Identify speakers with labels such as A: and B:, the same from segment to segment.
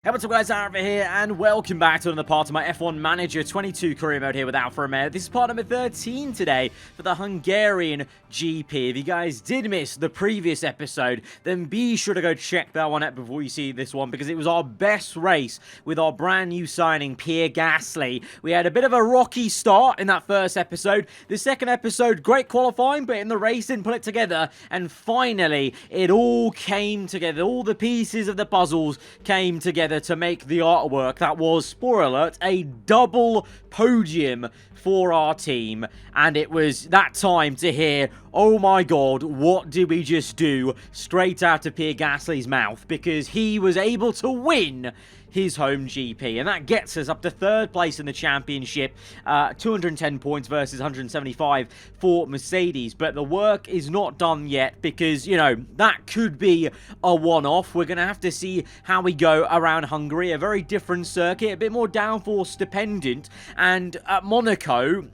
A: Hey, what's up guys, aarava here, and welcome back to another part of my F1 Manager 22 career mode here with Alfa Romeo. This is part number 13 today for the Hungarian GP. If you guys did miss the previous episode, then be sure to go check that one out before you see this one, because it was our best race with our brand new signing, Pierre Gasly. We had a bit of a rocky start in that first episode. The second episode, great qualifying, but in the race didn't put it together, and finally, it all came together. All the pieces of the puzzles came together to make the artwork that was, spoiler alert, a double podium for our team. And it was that time to hear, oh my god, what did we just do, straight out of Pierre Gasly's mouth, because he was able to win his home GP, and that gets us up to third place in the championship, 210 points versus 175 for Mercedes. But the work is not done yet, because, you know, that could be a one-off. We're going to have to see how we go around Hungary, a very different circuit, a bit more downforce dependent, and at Monaco,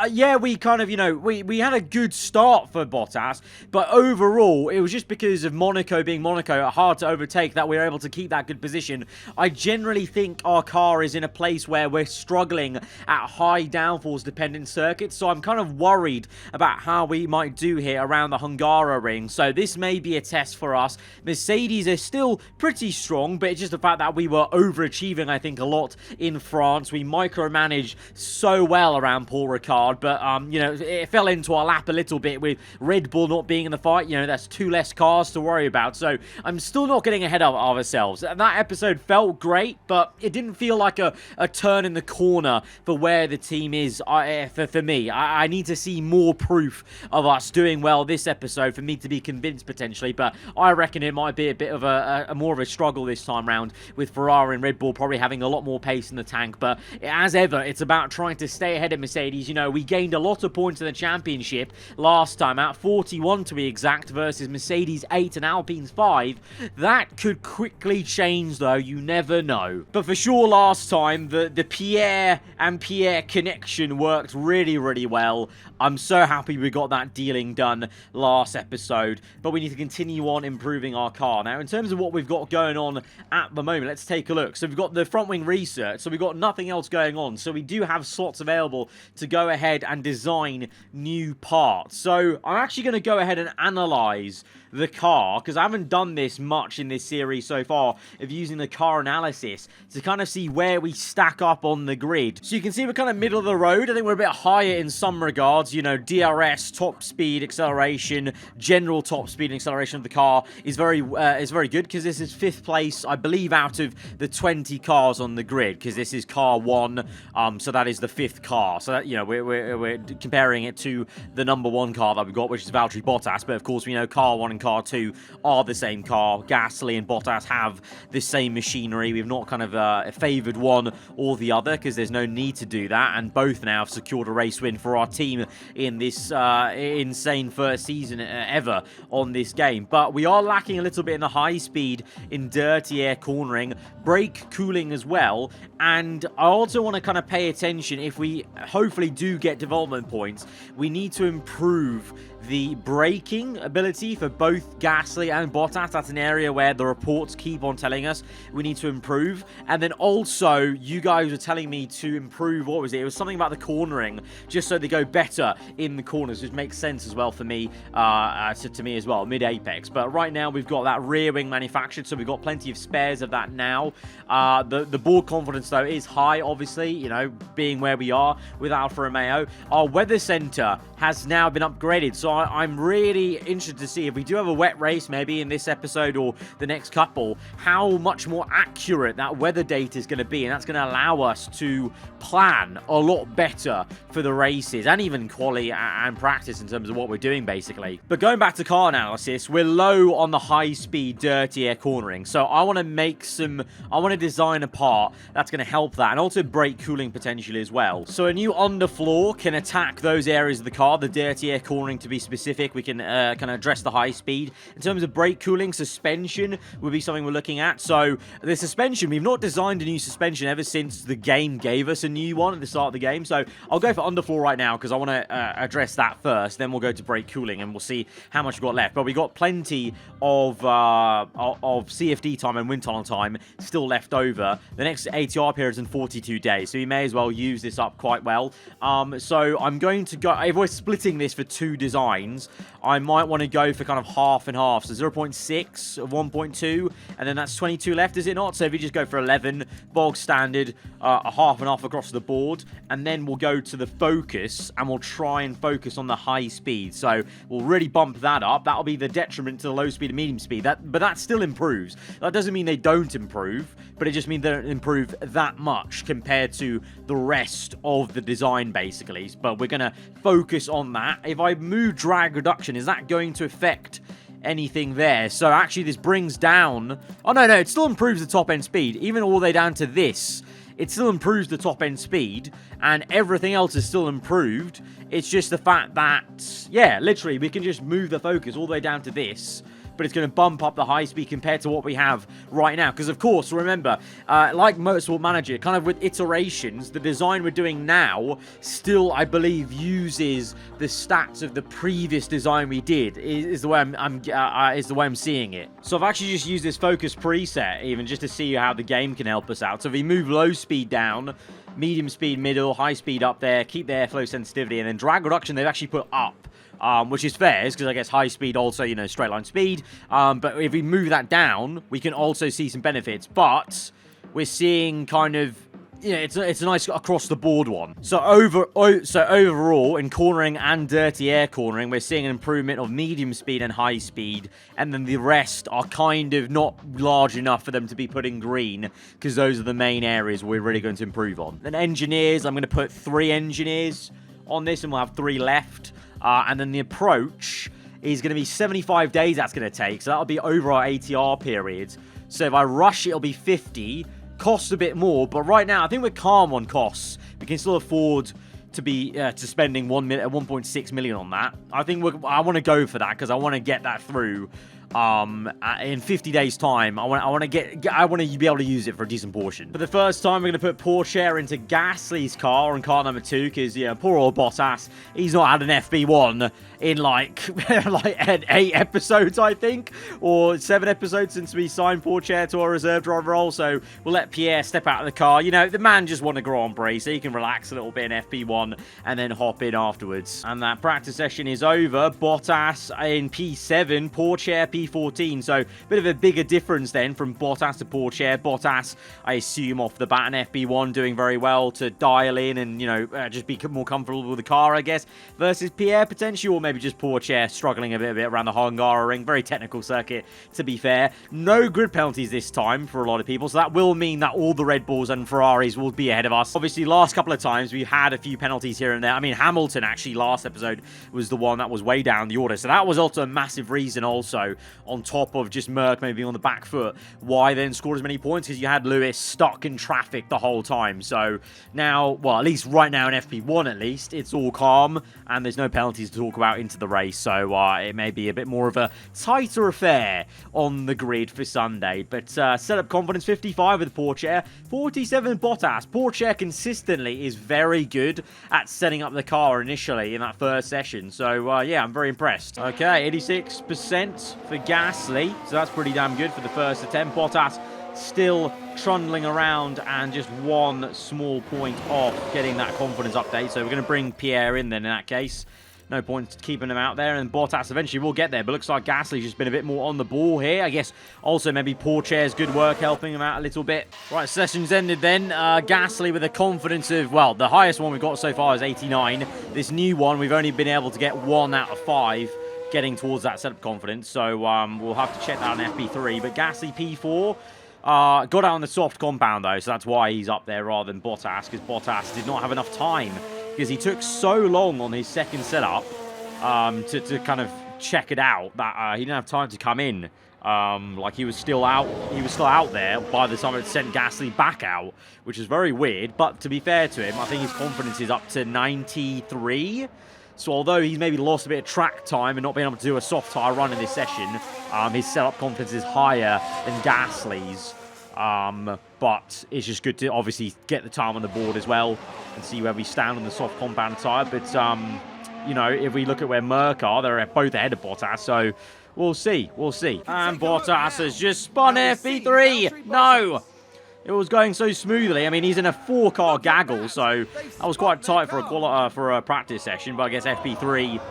A: yeah, we kind of, you know, we had a good start for Bottas, but overall, it was just because of Monaco being Monaco, hard to overtake, that we were able to keep that good position. I generally think our car is in a place where we're struggling at high downforce dependent circuits, so I'm kind of worried about how we might do here around the Hungaroring. So this may be a test for us. Mercedes are still pretty strong, but it's just the fact that we were overachieving, I think, a lot in France. We micromanaged so well around Paul Ricard, but you know, it fell into our lap a little bit with Red Bull not being in the fight. You know, that's two less cars to worry about, so I'm still not getting ahead of ourselves. And that episode felt great, but it didn't feel like a turn in the corner for where the team is. For me, I need to see more proof of us doing well this episode for me to be convinced potentially, but I reckon it might be a bit of a more of a struggle this time round, with Ferrari and Red Bull probably having a lot more pace in the tank. But as ever, it's about trying to stay ahead of Mercedes. You know, we gained a lot of points in the championship last time out, 41 to be exact, versus Mercedes 8 and Alpine's 5. That could quickly change though, you never know. But for sure last time, the Pierre and Pierre connection worked really, really well. I'm so happy we got that dealing done last episode, but we need to continue on improving our car. Now, in terms of what we've got going on at the moment, let's take a look. So we've got the front wing research, so we've got nothing else going on. So we do have slots available to go ahead and design new parts. So I'm actually going to go ahead and analyze the car, because I haven't done this much in this series so far, of using the car analysis to kind of see where we stack up on the grid. So you can see we're kind of middle of the road. I think we're a bit higher in some regards. You know, DRS, top speed, acceleration, general top speed and acceleration of the car is very good, because this is 5th place, I believe, out of the 20 cars on the grid, because this is car 1, so that is the 5th car. So that, you know, we're comparing it to the number 1 car that we've got, which is Valtteri Bottas. But of course, we know car 1 and car 2 are the same car. Gasly and Bottas have the same machinery. We've not kind of favoured one or the other, because there's no need to do that, and both now have secured a race win for our team in this insane first season ever on this game. But we are lacking a little bit in the high speed, in dirty air cornering, brake cooling as well, and I also want to kind of pay attention, if we hopefully do get development points, we need to improve the braking ability for both Gasly and Bottas. That's an area where the reports keep on telling us we need to improve. And then also, you guys were telling me to improve, what was it? It was something about the cornering, just so they go better in the corners, which makes sense as well for me, to me as well, mid-apex. But right now, we've got that rear wing manufactured, so we've got plenty of spares of that now. The board confidence, though, is high, obviously, you know, being where we are with Alfa Romeo. Our weather center has now been upgraded, so I'm really interested to see, if we do have a wet race maybe in this episode or the next couple, how much more accurate that weather data is going to be, and that's going to allow us to plan a lot better for the races, and even quali and practice in terms of what we're doing, basically. But going back to car analysis, we're low on the high-speed, dirty air cornering, so I want to design a part that's going to help that, and also brake cooling potentially as well. So a new underfloor floor can attack those areas of the car, the dirty air cornering to be specific. We can kind of address the high speed. In terms of brake cooling, suspension would be something we're looking at. So the suspension, we've not designed a new suspension ever since the game gave us a new one at the start of the game. So I'll go for underfloor right now because I want to address that first. Then we'll go to brake cooling and we'll see how much we've got left. But we've got plenty of CFD time and wind tunnel time still left over. The next ATR period is in 42 days. So we may as well use this up quite well. So I'm going to go, if we're splitting this for 2 designs, I might want to go for kind of half and half. So 0.6 of 1.2, and then that's 22 left, is it not? So if you just go for 11, bog standard, a half and half across the board, and then we'll go to the focus, and we'll try and focus on the high speed. So we'll really bump that up. That'll be the detriment to the low speed and medium speed. But that still improves. That doesn't mean they don't improve, but it just means they don't improve that much compared to the rest of the design, basically. But we're going to focus on that. If I move drag reduction, is that going to affect anything there? So actually this brings down... Oh, no, it still improves the top end speed. Even all the way down to this, it still improves the top end speed, and everything else is still improved. It's just the fact that, yeah, literally, we can just move the focus all the way down to this, but it's going to bump up the high speed compared to what we have right now. Because, of course, remember, like Motorsport Manager, kind of with iterations, the design we're doing now still, I believe, uses the stats of the previous design we did, is the way I'm seeing it. So I've actually just used this focus preset, even, just to see how the game can help us out. So if we move low speed down, medium speed middle, high speed up there, keep the airflow sensitivity, and then drag reduction they've actually put up. Which is fair, because I guess high speed also, you know, straight line speed. But if we move that down, we can also see some benefits. But we're seeing kind of, you know, it's a nice across the board one. So overall, in cornering and dirty air cornering, we're seeing an improvement of medium speed and high speed. And then the rest are kind of not large enough for them to be put in green, because those are the main areas we're really going to improve on. Then engineers, I'm going to put 3 engineers on this, and we'll have 3 left. And then the approach is going to be 75 days that's going to take. So that'll be over our ATR period. So if I rush it, it'll be 50. Costs a bit more. But right now, I think we're calm on costs. We can still afford to be spending 1.6 million on that. I think I want to go for that because I want to get that through. In 50 days time, I want to be able to use it for a decent portion. For the first time, we're going to put Porsche into Gasly's car on car number 2, because, yeah, poor old Bottas, he's not had an FB1 in like 8 episodes, I think, or 7 episodes since we signed Porsche to our reserve driver role. So we'll let Pierre step out of the car. You know, the man just won a Grand Prix, so he can relax a little bit in FP1 and then hop in afterwards. And that practice session is over. Bottas in P7, Porsche P14. So a bit of a bigger difference then from Bottas to Porsche. Bottas, I assume, off the bat in FP1 doing very well to dial in and, you know, just be more comfortable with the car, I guess, versus Pierre potentially, or maybe just Porsche struggling a bit around the Hungarian. Very technical circuit, to be fair. No grid penalties this time for a lot of people, so that will mean that all the Red Bulls and Ferraris will be ahead of us. Obviously, last couple of times we've had a few penalties here and there. I mean, Hamilton actually last episode was the one that was way down the order, so that was also a massive reason also, on top of just Merc maybe on the back foot, why then scored as many points, because you had Lewis stuck in traffic the whole time. So now, well, at least right now in FP1 at least, it's all calm and there's no penalties to talk about into the race, so it may be a bit more of a tighter affair on the grid for Sunday. But setup confidence 55 with Porsche, 47 Bottas. Porsche consistently is very good at setting up the car initially in that first session, so yeah, I'm very impressed. Okay, 86% for Gasly, so that's pretty damn good for the first attempt. Bottas still trundling around and just one small point off getting that confidence update, so we're going to bring Pierre in then in that case. No point keeping him out there, and Bottas eventually will get there, but looks like Gasly's just been a bit more on the ball here. I guess also maybe Porsche's good work helping him out a little bit. Right, session's ended then. Gasly with a confidence of, well, the highest one we've got so far is 89. This new one, we've only been able to get 1 out of 5 getting towards that setup confidence, so we'll have to check that on FP3. But Gasly P4 got out on the soft compound though, so that's why he's up there rather than Bottas, because Bottas did not have enough time, because he took so long on his second setup to kind of check it out that he didn't have time to come in Like he was still out there by the time it sent Gasly back out, which is very weird. But to be fair to him, I think his confidence is up to 93. So although he's maybe lost a bit of track time and not being able to do a soft tyre run in this session, his setup confidence is higher than Gasly's. But it's just good to obviously get the time on the board as well and see where we stand on the soft compound tyre. But, you know, if we look at where Merc are, they're both ahead of Bottas, so we'll see. And Bottas has just spun FP3. No! It was going so smoothly. I mean, he's in a 4-car gaggle, so that was quite tight for a practice session. But I guess FP3,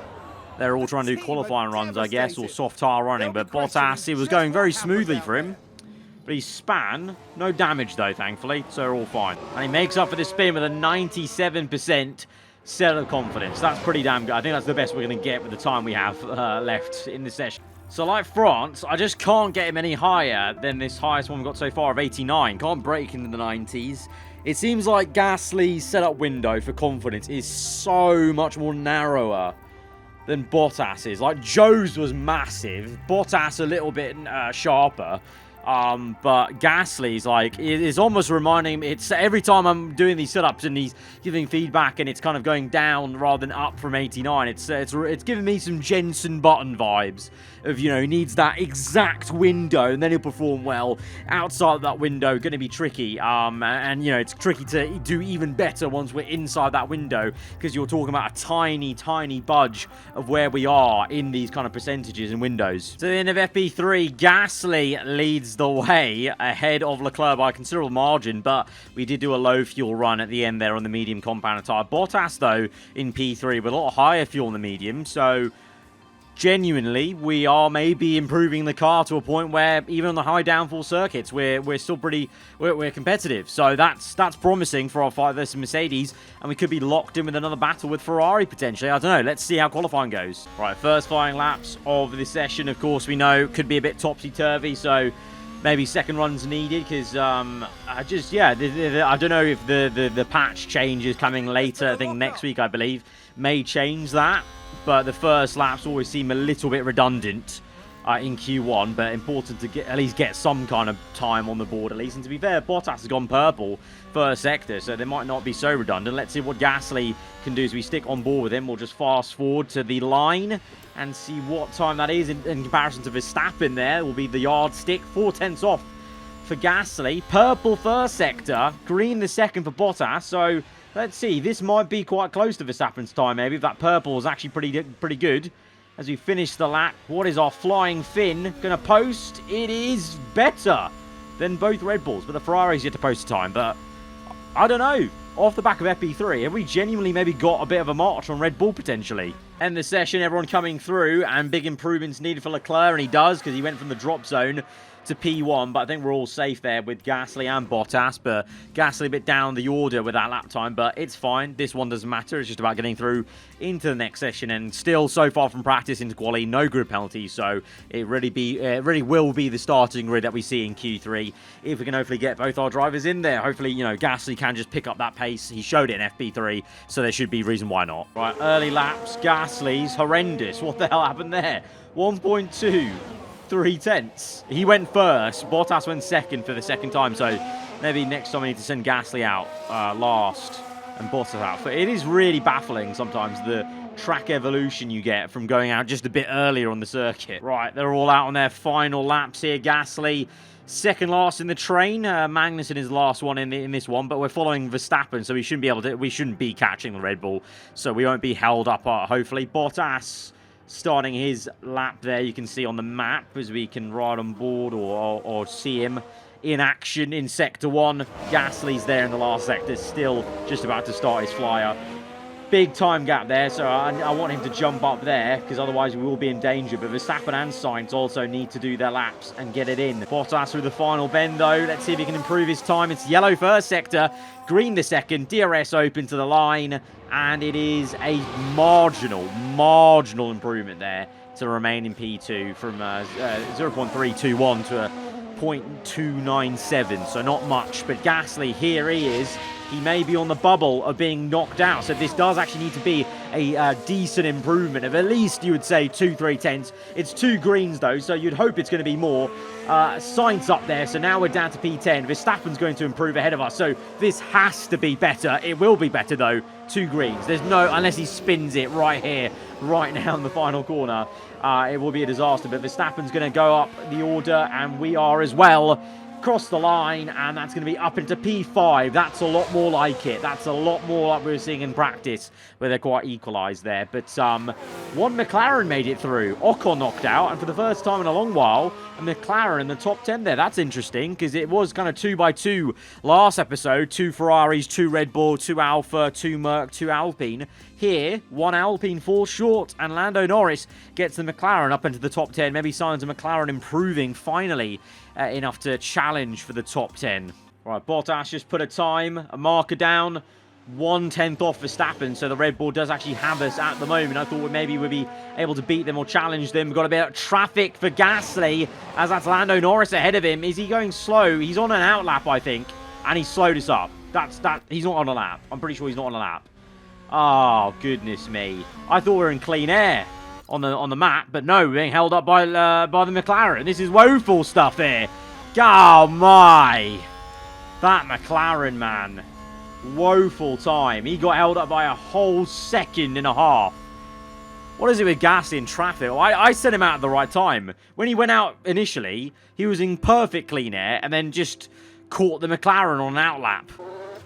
A: they're all trying to do qualifying runs, I guess, or soft tyre running. But Bottas, it was going very smoothly for him. But he span. No damage, though, thankfully, so we're all fine. And he makes up for the spin with a 97% setup confidence. That's pretty damn good. I think that's the best we're going to get with the time we have left in the session. So like France, I just can't get him any higher than this highest one we've got so far of 89. Can't break into the 90s. It seems like Gasly's setup window for confidence is so much more narrower than Bottas's. Like, Joe's was massive. Bottas a little bit sharper. But Gasly's, like, it's almost reminding me, it's every time I'm doing these setups and he's giving feedback and it's kind of going down rather than up from 89, it's giving me some Jensen Button vibes of, you know, he needs that exact window and then he'll perform well. Outside of that window, going to be tricky. And, you know, it's tricky to do even better once we're inside that window because you're talking about a tiny, tiny budge of where we are in these kind of percentages and windows. So the end of FP3, Gasly leads the way ahead of Leclerc by a considerable margin, but we did do a low fuel run at the end there on the medium compound tyre. Bottas, though, in P3 with a lot higher fuel in the medium, so genuinely, we are maybe improving the car to a point where even on the high downforce circuits, we're still we're competitive. So that's promising for our fight versus Mercedes, and we could be locked in with another battle with Ferrari potentially. I don't know. Let's see how qualifying goes. Right, first flying laps of this session, of course, we know could be a bit topsy-turvy, so maybe second runs needed because I don't know if the patch change is coming later. I think next week, I believe, may change that. But the first laps always seem a little bit redundant in Q1, but important to at least get some kind of time on the board at least. And to be fair, Bottas has gone purple first sector, so they might not be so redundant. Let's see what Gasly can do as we stick on board with him. We'll just fast forward to the line and see what time that is in comparison to Verstappen. There will be the yardstick, 4/10 off for Gasly. Purple first sector, green the second for Bottas, so let's see. This might be quite close to Verstappen's time, maybe, if that purple is actually pretty good. As we finish the lap, what is our flying fin going to post? It is better than both Red Bulls, but the Ferrari's yet to post a time. But I don't know. Off the back of FP3, have we genuinely maybe got a bit of a march on Red Bull potentially? End the session, everyone coming through, and big improvements needed for Leclerc, and he does, because he went from the drop zone to P1, but I think we're all safe there with Gasly and Bottas, but Gasly a bit down the order with that lap time, but it's fine. This one doesn't matter. It's just about getting through into the next session, and still so far from practice into quali, no grid penalties, so it really will be the starting grid that we see in Q3 if we can hopefully get both our drivers in there. Hopefully, you know, Gasly can just pick up that pace. He showed it in FP3, so there should be reason why not. Right, early laps, Gasly's horrendous. What the hell happened there? 1.2. 3/10. He went first. Bottas went second for the second time. So maybe next time we need to send Gasly out last and Bottas out. But it is really baffling sometimes the track evolution you get from going out just a bit earlier on the circuit. Right, they're all out on their final laps here. Gasly second last in the train. Magnussen is the last one in this one, but we're following Verstappen, so we shouldn't be catching the Red Bull, so we won't be held up. Hopefully, Bottas starting his lap there, you can see on the map as we can ride on board or see him in action in Sector 1. Gasly's there in the last sector, still just about to start his flyer. Big time gap there, so I want him to jump up there because otherwise we will be in danger. But Verstappen and Sainz also need to do their laps and get it in. Bottas through the final bend though. Let's see if he can improve his time. It's yellow first sector, green the second, DRS open to the line, and it is a marginal improvement there to remain in P2 from 0.321 to a 0.297, so not much. But Gasly, here he is. he may be on the bubble of being knocked out. So this does actually need to be a decent improvement of at least, you would say, 2-3 tenths. It's 2 greens, though, so you'd hope it's going to be more. Sainz up there, so now we're down to P10. Verstappen's going to improve ahead of us, so this has to be better. It will be better, though. 2 greens. There's no, unless he spins it right here, right now in the final corner, it will be a disaster. But Verstappen's going to go up the order, and we are as well. Cross the line, and that's going to be up into P5. That's a lot more like it. That's a lot more like we were seeing in practice, where they're quite equalised there. But one McLaren made it through. Ocon knocked out, and for the first time in a long while, a McLaren in the top 10 there. That's interesting, because it was kind of 2-by-2 last episode. 2 Ferraris, 2 Red Bull, 2 Alpha, 2 Merc, 2 Alpine. Here, 1 Alpine falls short, and Lando Norris gets the McLaren up into the top 10. Maybe signs of McLaren improving finally enough to challenge for the top 10. Right, Bottas just put a marker down. 1/10 off Verstappen, so the Red Bull does actually have us at the moment. I thought maybe we'd be able to beat them or challenge them. We've got a bit of traffic for Gasly, as that's Lando Norris ahead of him. Is he going slow? He's on an outlap, I think, and he slowed us up. He's not on a lap. I'm pretty sure he's not on a lap. Oh, goodness me. I thought we were in clean air on the map, but no, we're being held up by the McLaren. This is woeful stuff here. Oh, my. That McLaren, man. Woeful time. He got held up by a whole 1.5 seconds. What is it with Gasly in traffic? Well, I sent him out at the right time. When he went out initially, he was in perfect clean air and then just caught the McLaren on an outlap.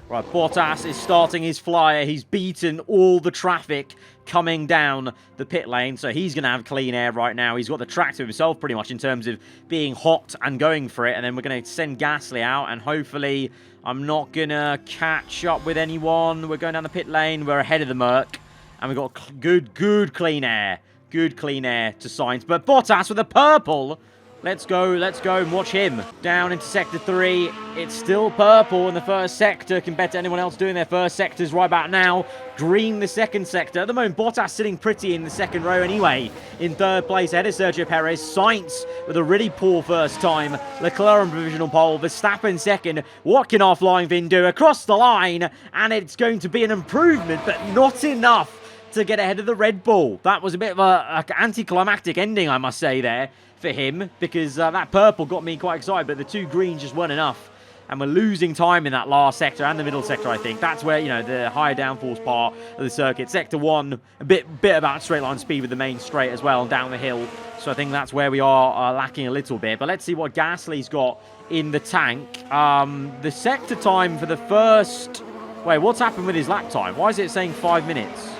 A: Right, Bottas is starting his flyer. He's beaten all the traffic coming down the pit lane, so he's going to have clean air right now. He's got the track to himself pretty much in terms of being hot and going for it, and then we're going to send Gasly out, and hopefully I'm not going to catch up with anyone. We're going down the pit lane. We're ahead of the Merc, and we've got good clean air. Good clean air to Sainz, but Bottas with a purple. Let's go and watch him. Down into Sector 3. It's still purple in the first sector compared to anyone else doing their first sectors right about now. Green the second sector. At the moment, Bottas sitting pretty in the second row anyway. In third place, ahead of Sergio Perez. Sainz with a really poor first time. Leclerc on provisional pole. Verstappen second. What can our flying Vin do? Across the line. And it's going to be an improvement, but not enough to get ahead of the Red Bull. That was a bit of an anticlimactic ending, I must say, there for him, because that purple got me quite excited, but the 2 greens just weren't enough, and we're losing time in that last sector and the middle sector. I think that's where, you know, the higher downforce part of the circuit. Sector 1, a bit about straight line speed with the main straight as well, and down the hill, so I think that's where we are lacking a little bit. But let's see what Gasly's got in the tank. The sector time for the first... Wait, what's happened with his lap time? Why is it saying 5 minutes?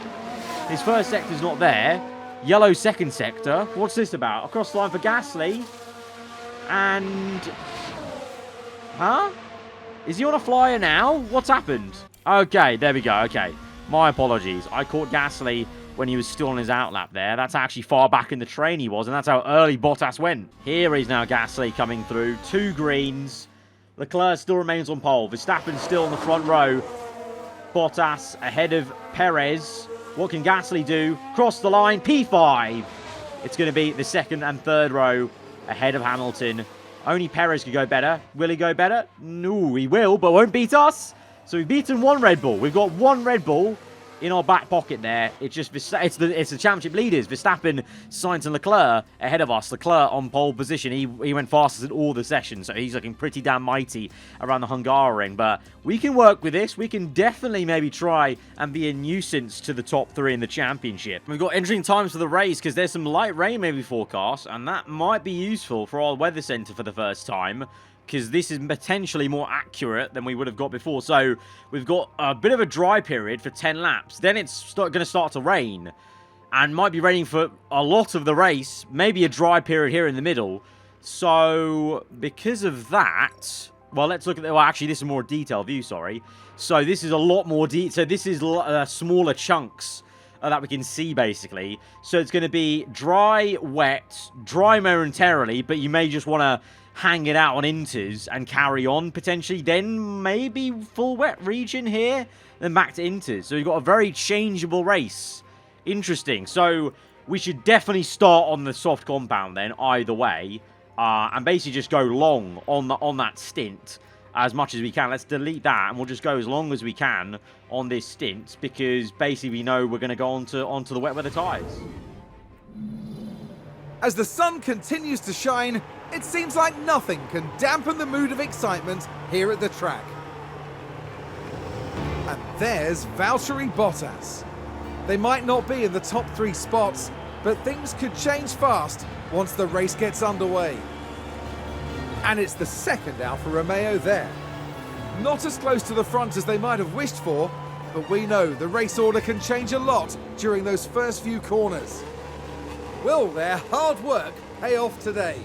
A: His first sector's not there. Yellow second sector. What's this about? Across the line for Gasly. And... Huh? Is he on a flyer now? What's happened? Okay, there we go. Okay. My apologies. I caught Gasly when he was still on his outlap there. That's actually far back in the train he was, and that's how early Bottas went. Here is now Gasly coming through. 2 greens. Leclerc still remains on pole. Verstappen's still in the front row. Bottas ahead of Perez. What can Gasly do? Cross the line, P5. It's going to be the second and third row ahead of Hamilton. Only Perez could go better. Will he go better? No, he will, but won't beat us. So we've beaten 1 Red Bull. We've got 1 Red Bull in our back pocket there. It's just it's the championship leaders, Verstappen, Sainz, and Leclerc ahead of us. Leclerc on pole position. He went fastest in all the sessions, so he's looking pretty damn mighty around the Hungarian. But we can work with this. We can definitely maybe try and be a nuisance to the top 3 in the championship. We've got entering times for the race because there's some light rain maybe forecast, and that might be useful for our weather center for the first time, because this is potentially more accurate than we would have got before. So we've got a bit of a dry period for 10 laps. Then it's going to start to rain, and might be raining for a lot of the race. Maybe a dry period here in the middle. So because of that, well, let's look at the... Well, actually, this is a more detailed view, sorry. So this is a lot more... So this is smaller chunks that we can see, basically. So it's going to be dry, wet, dry momentarily, but you may just want to hang it out on inters and carry on, potentially. Then maybe full wet region here, then back to inters. So we've got a very changeable race. Interesting. So we should definitely start on the soft compound then, either way, and basically just go long on that stint. as much as we can. Let's delete that, and we'll just go as long as we can on this stint, because basically we know we're going to go onto the wet weather tyres.
B: As the sun continues to shine, it seems like nothing can dampen the mood of excitement here at the track. And there's Valtteri Bottas. They might not be in the top 3 spots, but things could change fast once the race gets underway. And it's the second Alfa Romeo there. Not as close to the front as they might have wished for, but we know the race order can change a lot during those first few corners. Will their hard work pay off today?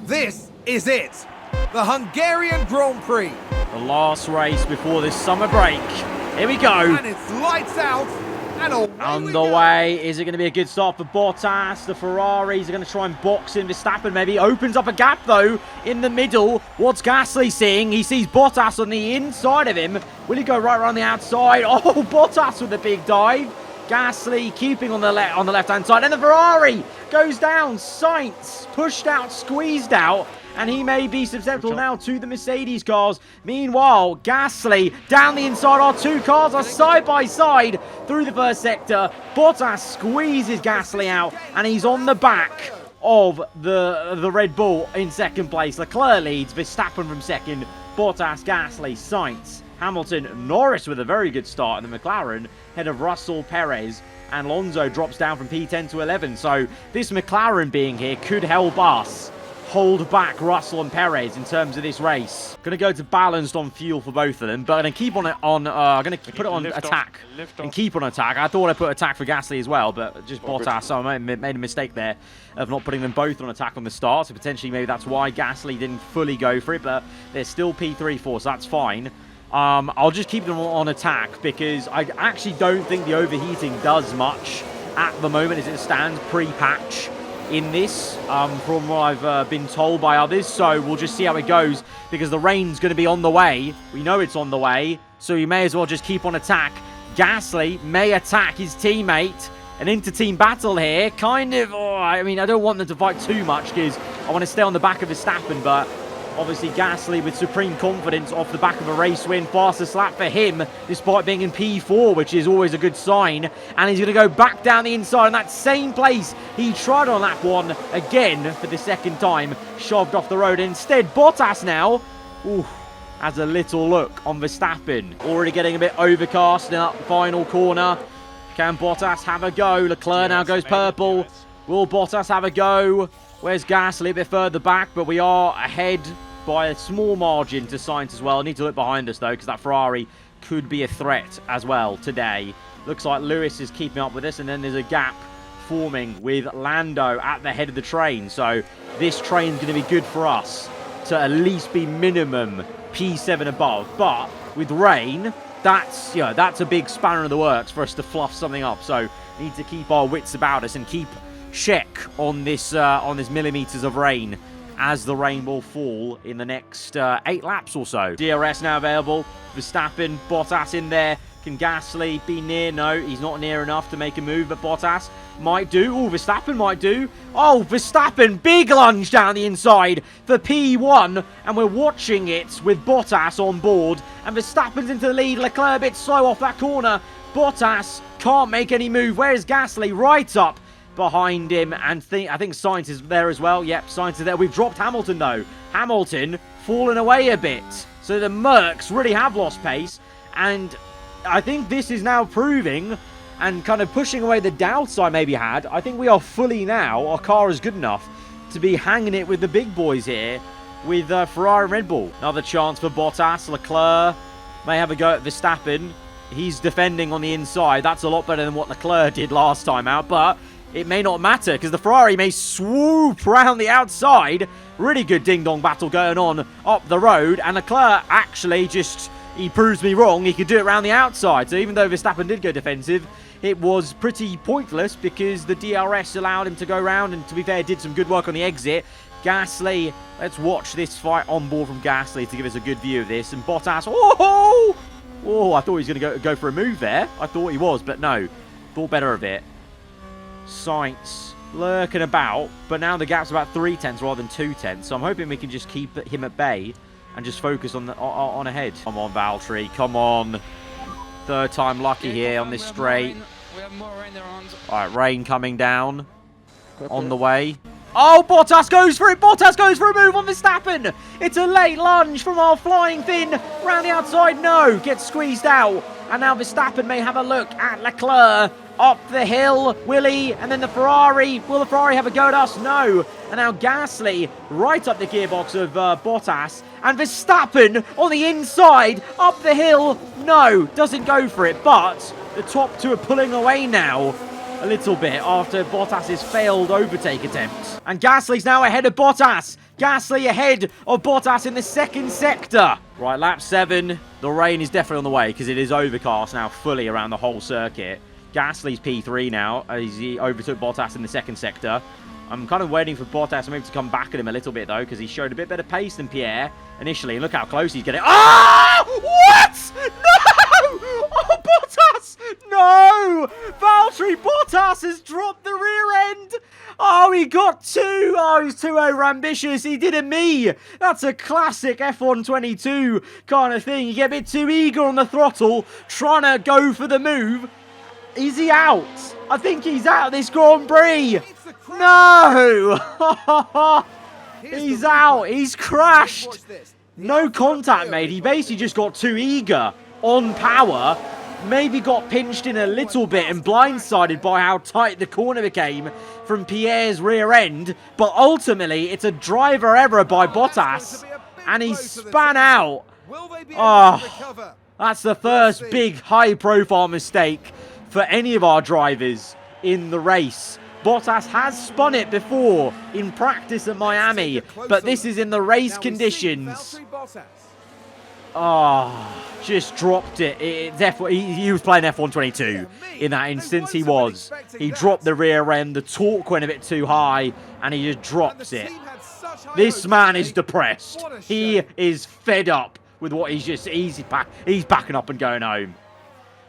B: This is it, the Hungarian Grand Prix.
A: The last race before this summer break. Here we go.
B: And it's lights out and away
A: Underway. Is it going to be a good start for Bottas? The Ferraris are going to try and box in Verstappen maybe. Opens up a gap though in the middle. What's Gasly seeing? He sees Bottas on the inside of him. Will he go right around the outside? Oh, Bottas with a big dive. Gasly keeping on the left-hand side. And the Ferrari goes down. Sainz pushed out, squeezed out. And he may be susceptible now to the Mercedes cars. Meanwhile, Gasly down the inside. Our 2 cars are side by side through the first sector. Bottas squeezes Gasly out, and he's on the back of the Red Bull in second place. Leclerc leads, Verstappen from second, Bottas, Gasly, Sainz, Hamilton, Norris with a very good start, and the McLaren ahead of Russell, Perez, and Alonso drops down from P10 to 11. So this McLaren being here could help us hold back Russell and Perez in terms of this race. Going to go to balanced on fuel for both of them, but I'm going to keep on it on. I'm going to put it on attack and keep on attack. I thought I put attack for Gasly as well, but just Bottas. So I made a mistake there of not putting them both on attack on the start. So potentially maybe that's why Gasly didn't fully go for it, but they're still P3, 4, so that's fine. I'll just keep them on attack because I actually don't think the overheating does much at the moment as it stands pre-patch in this, from what I've been told by others. So we'll just see how it goes because the rain's going to be on the way. We know it's on the way, so you may as well just keep on attack. Gasly may attack his teammate. An inter-team battle here. Kind of, I mean, I don't want them to fight too much because I want to stay on the back of Verstappen, but obviously Gasly with supreme confidence off the back of a race win. Fastest lap for him despite being in P4, which is always a good sign. And he's going to go back down the inside in that same place he tried on lap 1 again for the second time. Shoved off the road. Instead, Bottas now has a little look on Verstappen. Already getting a bit overcast in that final corner. Can Bottas have a go? Leclerc now goes purple. Will Bottas have a go? Where's Gasly? A bit further back, but we are ahead by a small margin to Sainz as well. I need to look behind us, though, because that Ferrari could be a threat as well today. Looks like Lewis is keeping up with us, and then there's a gap forming with Lando at the head of the train. So this train's going to be good for us to at least be minimum P7 above. But with rain, that's a big spanner in the works for us to fluff something up. So we need to keep our wits about us and keep check on this millimeters of rain as the rain will fall in the next 8 laps or so. DRS now available. Verstappen, Bottas in there. Can Gasly be near? No, he's not near enough to make a move, but Bottas might do. Oh, Verstappen might do. Oh, Verstappen, big lunge down the inside for P1, and we're watching it with Bottas on board, and Verstappen's into the lead. Leclerc a bit slow off that corner. Bottas can't make any move. Where's Gasly? Right up behind him, and I think Sainz is there as well. Yep, Sainz is there. We've dropped Hamilton, though. Hamilton fallen away a bit. So the Mercs really have lost pace, and I think this is now proving and kind of pushing away the doubts I maybe had. I think we are fully now, our car is good enough to be hanging it with the big boys here with Ferrari and Red Bull. Another chance for Bottas. Leclerc may have a go at Verstappen. He's defending on the inside. That's a lot better than what Leclerc did last time out, but it may not matter because the Ferrari may swoop around the outside. Really good ding-dong battle going on up the road, and Leclerc actually he proves me wrong. He could do it around the outside. So even though Verstappen did go defensive, it was pretty pointless because the DRS allowed him to go around, and to be fair, did some good work on the exit. Gasly, let's watch this fight on board from Gasly to give us a good view of this. And Bottas, I thought he was going to go for a move there. I thought he was, but no. Thought better of it. Sainz lurking about, but now the gap's about 3/10 rather than 2/10, so I'm hoping we can just keep him at bay and just focus on ahead. Come on, Valtteri, come on. Third time lucky here on this straight. Alright, rain coming down on the way. Oh, Bottas goes for it! Bottas goes for a move on Verstappen! It's a late lunge from our flying Finn. Round the outside, no! Gets squeezed out. And now Verstappen may have a look at Leclerc. Up the hill, will he? And then the Ferrari. Will the Ferrari have a go at us? No. And now Gasly right up the gearbox of Bottas. And Verstappen on the inside, up the hill. No, doesn't go for it. But the top two are pulling away now a little bit after Bottas's failed overtake attempt. And Gasly's now ahead of Bottas. Gasly ahead of Bottas in the second sector. Right, lap 7. The rain is definitely on the way because it is overcast now fully around the whole circuit. Gasly's P3 now as he overtook Bottas in the second sector. I'm kind of waiting for Bottas maybe to come back at him a little bit, though, because he showed a bit better pace than Pierre initially. And look how close he's getting. Oh! What? No! Oh, Bottas! No! Valtteri Bottas has dropped the rear end. Oh, he got two. Oh, he's too overambitious. He did a me. That's a classic F1 22 kind of thing. You get a bit too eager on the throttle, trying to go for the move. Is he out? I think he's out of this Grand Prix. No! He's out. He's crashed. No contact made. He basically just got too eager on power. Maybe got pinched in a little bit and blindsided by how tight the corner became from Pierre's rear end. But ultimately, it's a driver error by Bottas. And he span out. Oh, that's the first big high-profile mistake for any of our drivers in the race. Bottas has spun it before in practice at Miami, but this is in the race conditions. Oh, just dropped it. He was playing F1 22 in that instance. He was. He dropped the rear end. The torque went a bit too high, and he just drops it. This man is depressed. He is fed up with what he's backing up and going home.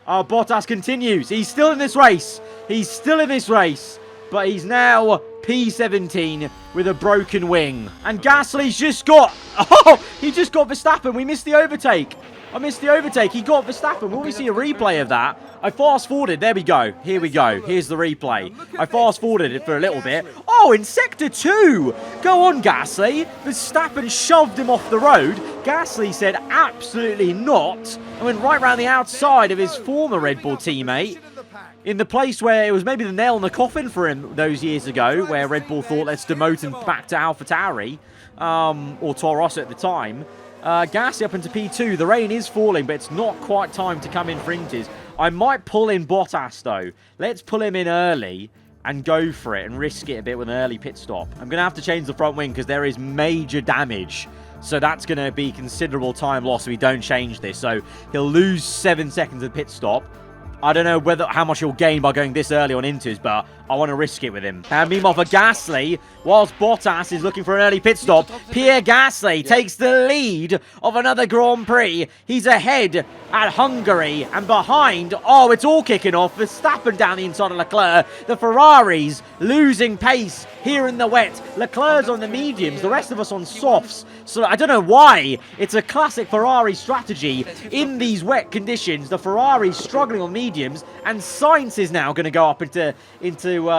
A: Oh, Bottas continues. He's still in this race. He's still in this race. But he's now P17 with a broken wing. And Gasly's just got... Oh, he just got Verstappen. We missed the overtake. I missed the overtake. He got Verstappen. Will we see a replay of that? I fast-forwarded. There we go. Here we go. Here's the replay. I fast-forwarded it for a little bit. Oh, in Sector 2. Go on, Gasly. Verstappen shoved him off the road. Gasly said absolutely not. And went right round the outside of his former Red Bull teammate. In the place where it was maybe the nail in the coffin for him those years ago, where Red Bull thought, let's demote him back to AlphaTauri, or Toro Rosso at the time. Gasly up into P2. The rain is falling, but it's not quite time to come in for Inters. I might pull in Bottas, though. Let's pull him in early and go for it and risk it a bit with an early pit stop. I'm going to have to change the front wing because there is major damage. So that's going to be considerable time lost if we don't change this. So he'll lose 7 seconds of pit stop. I don't know how much he'll gain by going this early on Inters, but I want to risk it with him. And meanwhile for Gasly, whilst Bottas is looking for an early pit stop, Pierre Gasly takes the lead of another Grand Prix. He's ahead at Hungary and behind. Oh, it's all kicking off. Verstappen down the inside of Leclerc. The Ferraris losing pace here in the wet. Leclerc's on the mediums, the rest of us on softs. So I don't know why. It's a classic Ferrari strategy in these wet conditions. The Ferrari's struggling on mediums, and Sainz is now going to go up into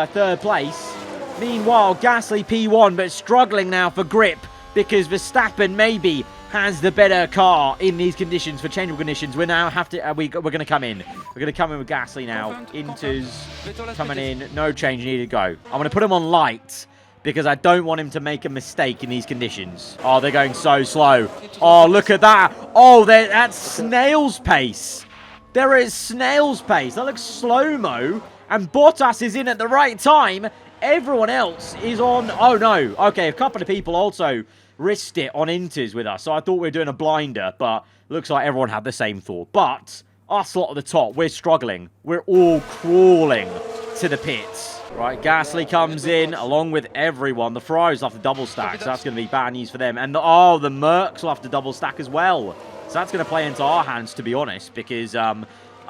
A: third place. Meanwhile, Gasly P1, but struggling now for grip because Verstappen maybe has the better car in these conditions for changeable conditions. We now have to. We're going to come in. We're going to come in with Gasly now. Inters coming in. No change needed. Go. I'm going to put him on light because I don't want him to make a mistake in these conditions. Oh, they're going so slow. Oh, look at that. Oh, that's snail's pace. There is snail's pace. That looks slow-mo. And Bottas is in at the right time. Everyone else is on... Oh, no. Okay, a couple of people also risked it on Inters with us. So I thought we were doing a blinder, but looks like everyone had the same thought. But us lot at the top, we're struggling. We're all crawling to the pits. Right, Gasly comes in along with everyone. The Ferraris will have to double stack, so that's going to be bad news for them. And the Mercs will have to double stack as well. So that's going to play into our hands, to be honest, because, I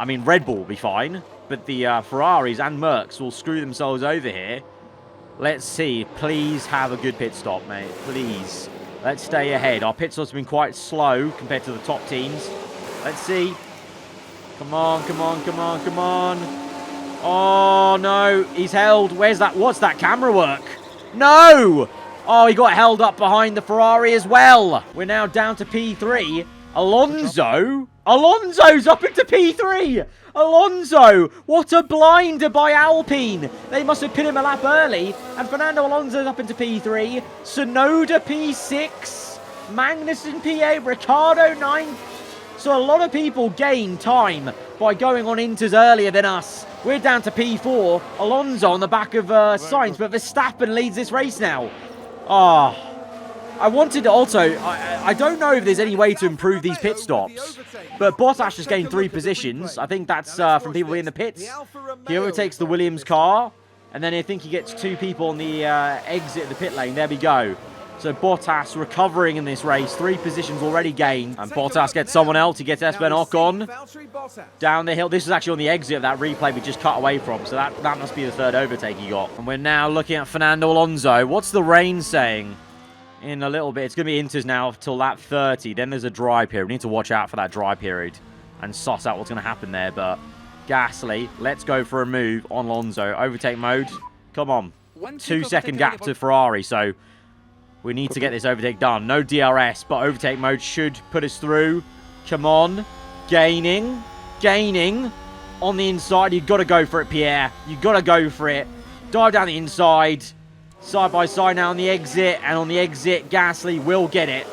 A: mean, Red Bull will be fine, but the Ferraris and Mercs will screw themselves over here. Let's see. Please have a good pit stop, mate. Please. Let's stay ahead. Our pit stops have been quite slow compared to the top teams. Let's see. Come on, come on, come on, come on. Oh, no. He's held. Where's that? What's that camera work? No! Oh, he got held up behind the Ferrari as well. We're now down to P3. Alonso? Alonso's up into P3! Alonso! What a blinder by Alpine! They must have put him a lap early. And Fernando Alonso's up into P3. Tsunoda P6. Magnussen P8. Ricciardo 9th. So a lot of people gain time by going on Inters earlier than us. We're down to P4. Alonso on the back of Sainz, but Verstappen leads this race now. Ah. I wanted to also, I don't know if there's any way to improve these pit stops, but Bottas just gained 3 positions. I think that's from people in the pits. He overtakes the Williams car, and then I think he gets 2 people on the exit of the pit lane. There we go. So Bottas recovering in this race. 3 positions already gained. And Bottas gets someone else. He gets Esteban Ocon down the hill. This is actually on the exit of that replay we just cut away from. So that must be the 3rd overtake he got. And we're now looking at Fernando Alonso. What's the rain saying? In a little bit. It's going to be Inters now till lap 30. Then there's a dry period. We need to watch out for that dry period and suss out what's going to happen there. But Gasly, let's go for a move on Alonso. Overtake mode. Come on. 2-second gap to Ferrari. So we need to get this overtake done. No DRS, but overtake mode should put us through. Come on. Gaining. Gaining. On the inside. You've got to go for it, Pierre. You've got to go for it. Dive down the inside. Side by side now on the exit. And on the exit, Gasly will get it.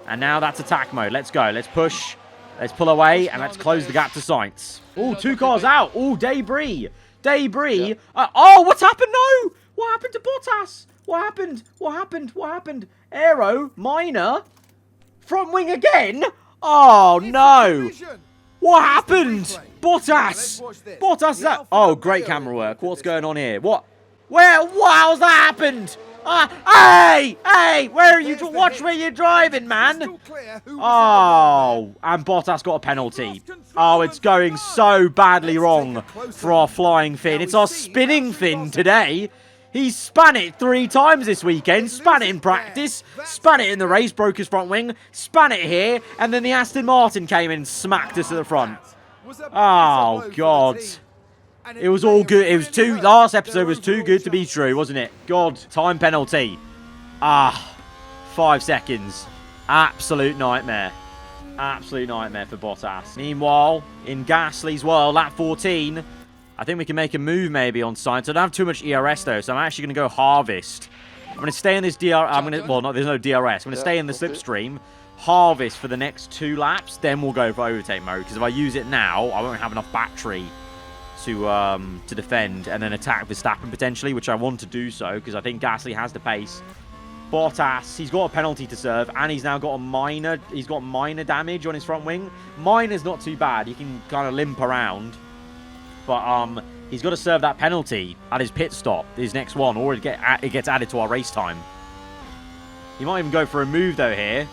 A: And now that's attack mode. Let's go. Let's push. Let's pull away. And let's close the gap to Sainz. Oh, 2 cars out. Oh, debris. Debris. Oh, what's happened? No. What happened to Bottas? What happened? What happened? What happened? Aero, minor, front wing again? Oh, no. What happened? Bottas. Bottas is that? Oh, great camera work. What's going on here? What? Where? How's that happened? Hey! Hey! Where are you? Watch where you're driving, man. Oh, and Bottas got a penalty. Oh, it's going so badly wrong for our flying Finn. It's our spinning Finn today. He's span it 3 times this weekend. Span it in practice. Span it in the race. Broke his front wing. Span it here. And then the Aston Martin came in and smacked us to the front. Oh, God. It was all good. It was last episode was too good to be true, wasn't it? God. Time penalty. 5 seconds. Absolute nightmare. Absolute nightmare for Bottas. Meanwhile, in Gasly's world, lap 14... I think we can make a move maybe on Sainz. I don't have too much ERS though, so I'm actually going to go harvest. I'm going to stay in this well, no, there's no DRS. I'm going to stay in the slipstream, harvest for the next 2 laps, then we'll go for overtake mode. Because if I use it now, I won't have enough battery to defend and then attack Verstappen potentially, which I want to do so because I think Gasly has the pace. Bottas, he's got a penalty to serve, and he's now got he's got minor damage on his front wing. Minor's not too bad. He can kind of limp around. But he's got to serve that penalty at his pit stop, his next one, or it gets added to our race time. He might even go for a move, though, here.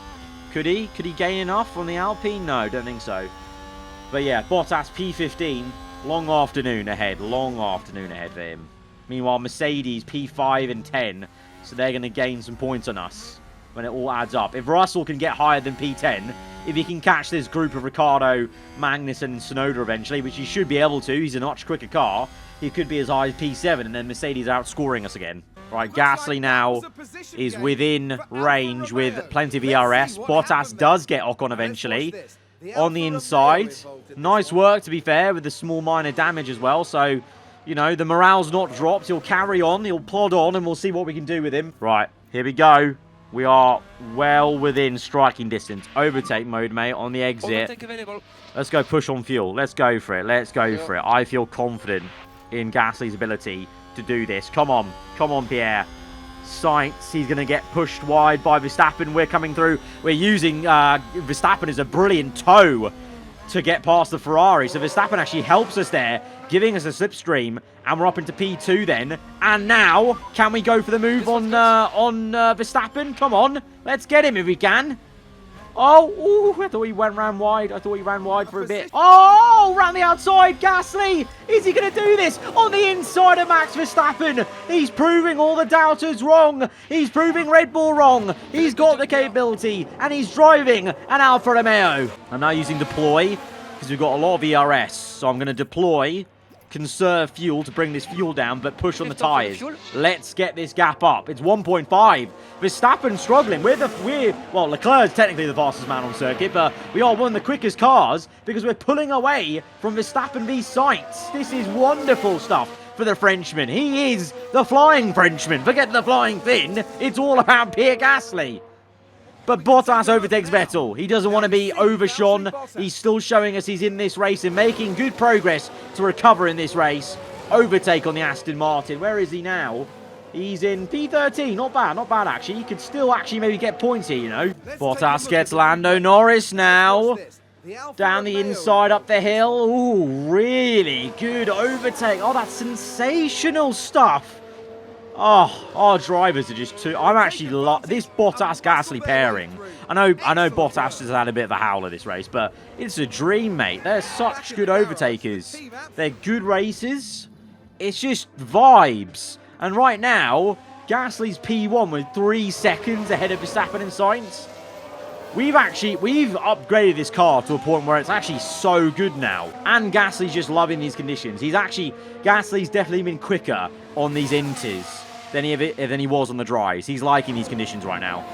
A: Could he? Could he gain enough on the Alpine? No, don't think so. But yeah, Bottas P15. Long afternoon ahead. Long afternoon ahead for him. Meanwhile, Mercedes P5 and 10. So they're going to gain some points on us when it all adds up. If Russell can get higher than P10... If he can catch this group of Ricciardo, Magnussen, and Tsunoda eventually, which he should be able to, he's a much quicker car, he could be as high as P7, and then Mercedes outscoring us again. Right, Gasly now is within range with plenty of ERS. Bottas does get Ocon eventually on the inside. Nice work, to be fair, with the small minor damage as well. So, you know, the morale's not dropped. He'll carry on, he'll plod on, and we'll see what we can do with him. Right, here we go. We are well within striking distance. Overtake mode, mate, on the exit. Let's go push on fuel. Let's go for it. Let's go for it. I feel confident in Gasly's ability to do this. Come on. Come on, Pierre. Sainz, he's going to get pushed wide by Verstappen. We're coming through. We're using Verstappen as a brilliant toe to get past the Ferrari. So Verstappen actually helps us there, giving us a slipstream, and we're up into P2 then. And now, can we go for the move on Verstappen? Come on, let's get him if we can. Oh, ooh, I thought he went round wide. I thought he ran wide for a bit. Oh, round the outside. Gasly. Is he going to do this on the inside of Max Verstappen? He's proving all the doubters wrong. He's proving Red Bull wrong. He's got the capability, and he's driving an Alfa Romeo. I'm now using deploy because we've got a lot of ERS. So I'm going to deploy, conserve fuel to bring this fuel down, but push on the tyres. Let's get this gap up. It's 1.5. Verstappen struggling. Well, Leclerc's technically the fastest man on circuit, but we are one of the quickest cars because we're pulling away from Verstappen v Sainz. This is wonderful stuff for the Frenchman. He is the flying Frenchman. Forget the flying Finn. It's all about Pierre Gasly. But Bottas overtakes Vettel. He doesn't want to be overshone. He's still showing us he's in this race and making good progress to recover in this race. Overtake on the Aston Martin. Where is he now? He's in P13. Not bad actually. He could still actually maybe get points here, you know. Bottas gets Lando Norris now. Down the inside, up the hill. Ooh, really good overtake. Oh, that's sensational stuff. Oh, our drivers are just too... I'm actually... This Bottas-Gasly pairing. I know Bottas has had a bit of a howler this race, but it's a dream, mate. They're such good overtakers. They're good racers. It's just vibes. And right now, Gasly's P1 with 3 seconds ahead of Verstappen and Sainz. We've upgraded this car to a point where it's actually so good now. And Gasly's just loving these conditions. Gasly's definitely been quicker on these inters than he was on the dries. He's liking these conditions right now.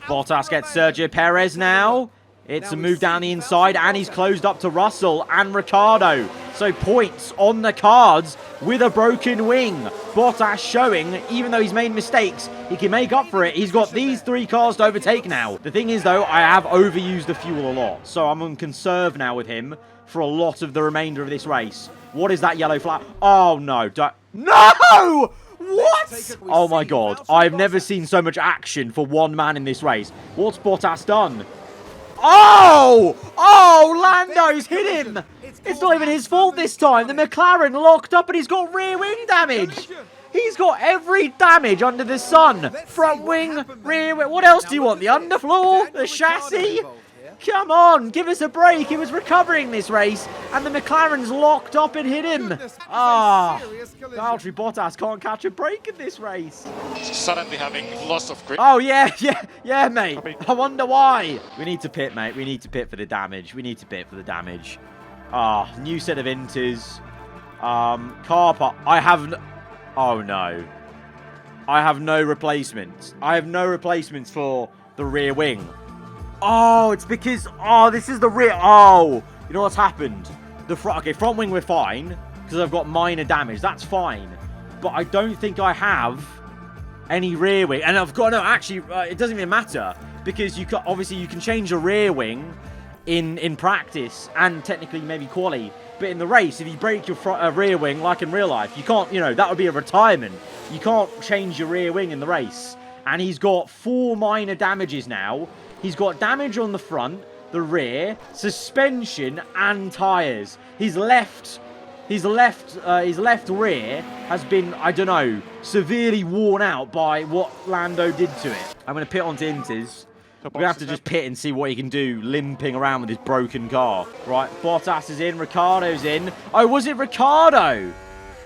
A: Bottas gets Sergio Perez now. It's a move down the inside, and he's closed up to Russell and Ricciardo. So points on the cards with a broken wing. Bottas showing, even though he's made mistakes, he can make up for it. He's got these 3 cars to overtake now. The thing is, though, I have overused the fuel a lot. So I'm on conserve now with him for a lot of the remainder of this race. What is that yellow flag? Oh, no. No! What? Oh, my God. I've never seen so much action for one man in this race. What's Bottas done? Oh! Oh, Lando's hit him! It's not even his fault this time. The McLaren locked up and he's got rear wing damage. He's got every damage under the sun. Front wing, rear wing. What else do you want? The underfloor? The chassis? Come on, give us a break. He was recovering this race and the McLaren's locked up and hit him. Ah, Valtteri Bottas can't catch a break in this race.
C: Suddenly having loss of grip.
A: Oh, yeah, mate. I wonder why. We need to pit, mate. We need to pit for the damage. Ah, new set of inters. Car part. Oh, no. I have no replacements. I have no replacements for the rear wing. Oh, it's because... Oh, this is the rear... Oh, you know what's happened? Front wing we're fine, because I've got minor damage. That's fine. But I don't think I have any rear wing. And I've got... No, actually, it doesn't even matter. Because obviously you can change a rear wing in practice and technically maybe quali. But in the race, if you break your rear wing, like in real life, you can't... You know, that would be a retirement. You can't change your rear wing in the race. And he's got 4 minor damages now. He's got damage on the front, the rear, suspension, and tyres. His left rear has been, I don't know, severely worn out by what Lando did to it. I'm going to pit onto Inters. We're going to have to just pit and see what he can do, limping around with his broken car. Right, Bottas is in, Ricciardo's in. Oh, was it Ricciardo?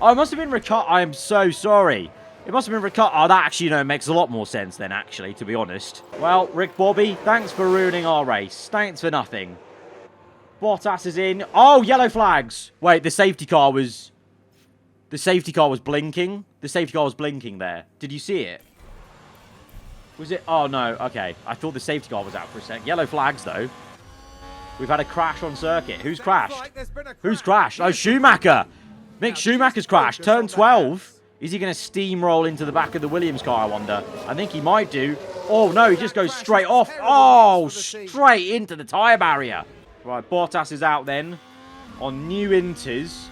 A: Oh, it must have been Ricciardo. I am so sorry. It must have been Ricciardo. Oh, that actually, makes a lot more sense then, actually, to be honest. Well, Rick Bobby, thanks for ruining our race. Thanks for nothing. Bottas is in. Oh, yellow flags. Wait, the safety car was blinking. The safety car was blinking there. Did you see it? Was it? Oh, no. Okay. I thought the safety car was out for a sec. Yellow flags, though. We've had a crash on circuit. Who's crashed? Who's crashed? Oh, Schumacher. Mick Schumacher's crashed. Turn 12. Is he going to steamroll into the back of the Williams car, I wonder? I think he might do. Oh, no, he just goes straight off. Oh, straight into the tyre barrier. Right, Bottas is out then on new inters.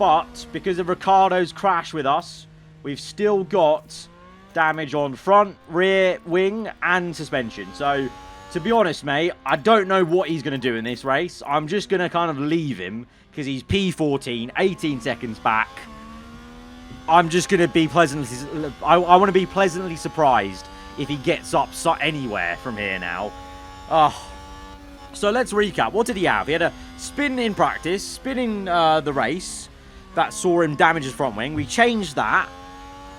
A: But because of Ricciardo's crash with us, we've still got damage on front, rear, wing, and suspension. So, to be honest, mate, I don't know what he's going to do in this race. I'm just going to kind of leave him because he's P14, 18 seconds back. I'm just going to be pleasantly... I want to be pleasantly surprised if he gets up anywhere from here now. Oh, So let's recap. What did he have? He had a spin in practice, spin in the race. That saw him damage his front wing. We changed that.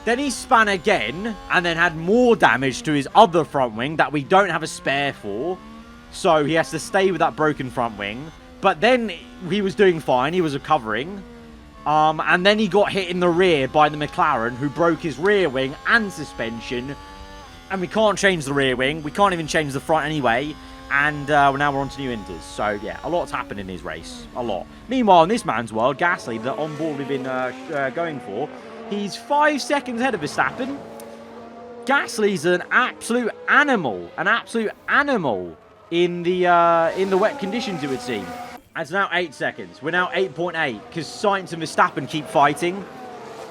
A: Then he span again, and then had more damage to his other front wing that we don't have a spare for. So he has to stay with that broken front wing. But then he was doing fine. He was recovering. And then he got hit in the rear by the McLaren, who broke his rear wing and suspension. And we can't change the rear wing. We can't even change the front anyway. And now we're on to new inters. So, yeah, a lot's happened in his race. A lot. Meanwhile, in this man's world, Gasly, the on-board we've been going for, he's 5 seconds ahead of Verstappen. Gasly's an absolute animal. An absolute animal in the wet conditions, it would seem. And it's now 8 seconds. We're now 8.8 because Sainz and Verstappen keep fighting.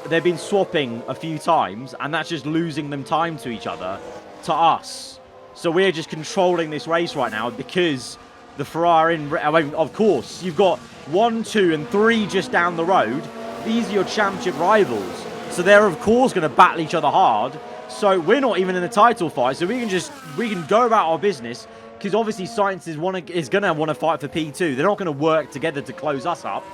A: They've been swapping a few times, and that's just losing them time to each other, to us. So we're just controlling this race right now because the Ferrari, I mean, of course, you've got 1, 2, and 3 just down the road. These are your championship rivals. So they're, of course, going to battle each other hard. So we're not even in the title fight. So we can go about our business because obviously Sainz is going to want to fight for P2. They're not going to work together to close us up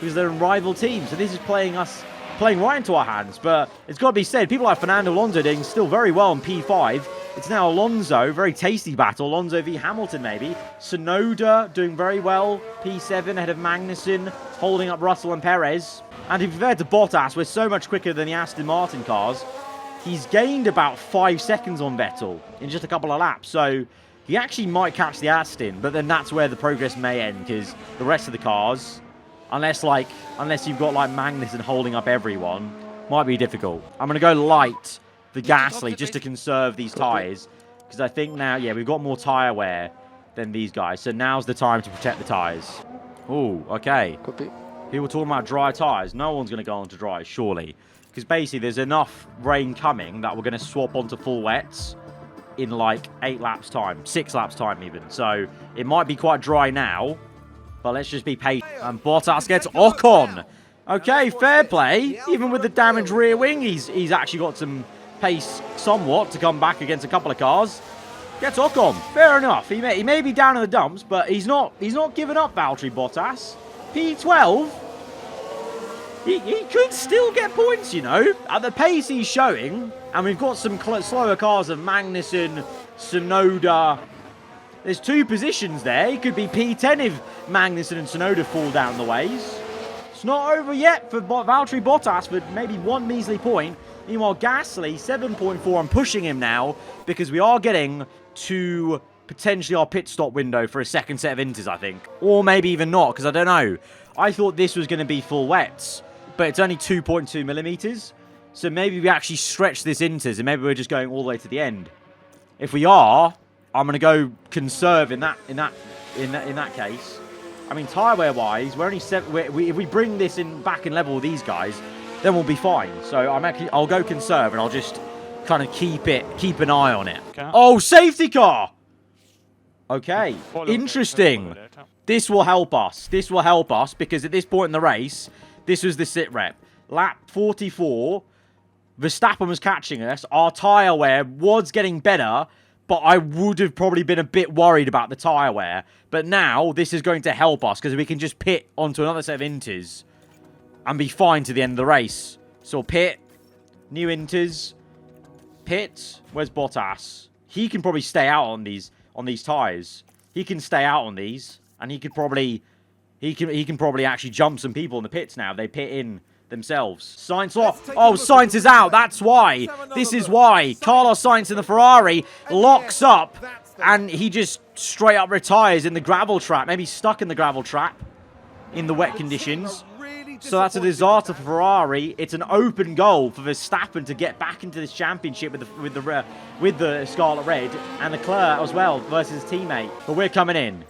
A: because they're in rival teams. So this is playing right into our hands. But it's got to be said, people like Fernando Alonso doing still very well in P5. It's now Alonso, very tasty battle. Alonso v Hamilton, maybe. Tsunoda doing very well. P7 ahead of Magnussen, holding up Russell and Perez. And if compared to Bottas, we're so much quicker than the Aston Martin cars. He's gained about 5 seconds on Vettel in just a couple of laps. So he actually might catch the Aston, but then that's where the progress may end because the rest of the cars, unless you've got like Magnussen holding up everyone, might be difficult. I'm going to go light for Gasly just to conserve these tyres because I think now, yeah, we've got more tyre wear than these guys. So now's the time to protect the tyres. Oh, okay. People talking about dry tyres. No one's going to go on to dry, surely. Because basically there's enough rain coming that we're going to swap onto full wets in like 8 laps time. 6 laps time even. So it might be quite dry now. But let's just be patient. And Bottas gets Ocon. Okay, fair play. Even with the damaged rear wing, he's actually got some pace somewhat to come back against a couple of cars. Gets Ocon. Fair enough. He may be down in the dumps, but he's not giving up, Valtteri Bottas. P12. He could still get points, you know. At the pace he's showing, and we've got some slower cars of Magnussen, Tsunoda. There's 2 positions there. He could be P10 if Magnussen and Tsunoda fall down the ways. It's not over yet for Valtteri Bottas, but maybe 1 measly point. Meanwhile, Gasly, 7.4. I'm pushing him now because we are getting to potentially our pit stop window for a second set of inters, I think. Or maybe even not, because I don't know. I thought this was going to be full wets, but it's only 2.2 millimeters. So maybe we actually stretch this inters, and maybe we're just going all the way to the end. If we are, I'm going to go conserve in that case. I mean, tyre wear wise, we're only 7. If we bring this in back in level with these guys, then we'll be fine. So I'll go conserve, and I'll just kind of keep an eye on it. Okay. Oh, safety car. Okay, interesting. This will help us. This will help us because at this point in the race, this was the sit rep. Lap 44, Verstappen was catching us. Our tyre wear was getting better, but I would have probably been a bit worried about the tyre wear. But now, this is going to help us because we can just pit onto another set of inters and be fine to the end of the race. So pit, new inters, pit. Where's Bottas? He can probably stay out on these tyres. He can stay out on these, and he can probably actually jump some people in the pits now. They pit in themselves. Sainz off. Oh, Sainz is out. That's why. This is why. Carlos Sainz in the Ferrari locks up, and he just straight up retires in the gravel trap. Maybe stuck in the gravel trap in the wet conditions. So that's a disaster for Ferrari. It's an open goal for Verstappen to get back into this championship with the Scarlet Red and Leclerc as well versus his teammate. But we're coming in.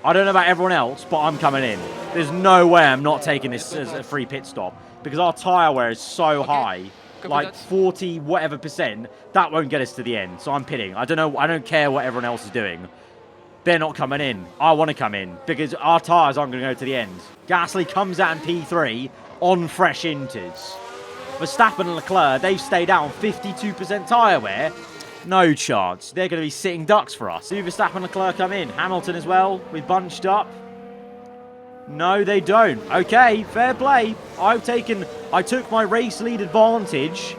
A: I don't know about everyone else, but I'm coming in. There's no way I'm not taking this as a free pit stop because our tyre wear is so high, like 40 whatever %. That won't get us to the end. So I'm pitting. I don't care what everyone else is doing. They're not coming in. I want to come in because our tyres aren't going to go to the end. Gasly comes out in P3 on fresh inters. Verstappen and Leclerc, they've stayed out on 52% tyre wear. No chance. They're going to be sitting ducks for us. Do Verstappen and Leclerc come in? Hamilton as well. We bunched up. No, they don't. Okay, fair play. I took my race lead advantage.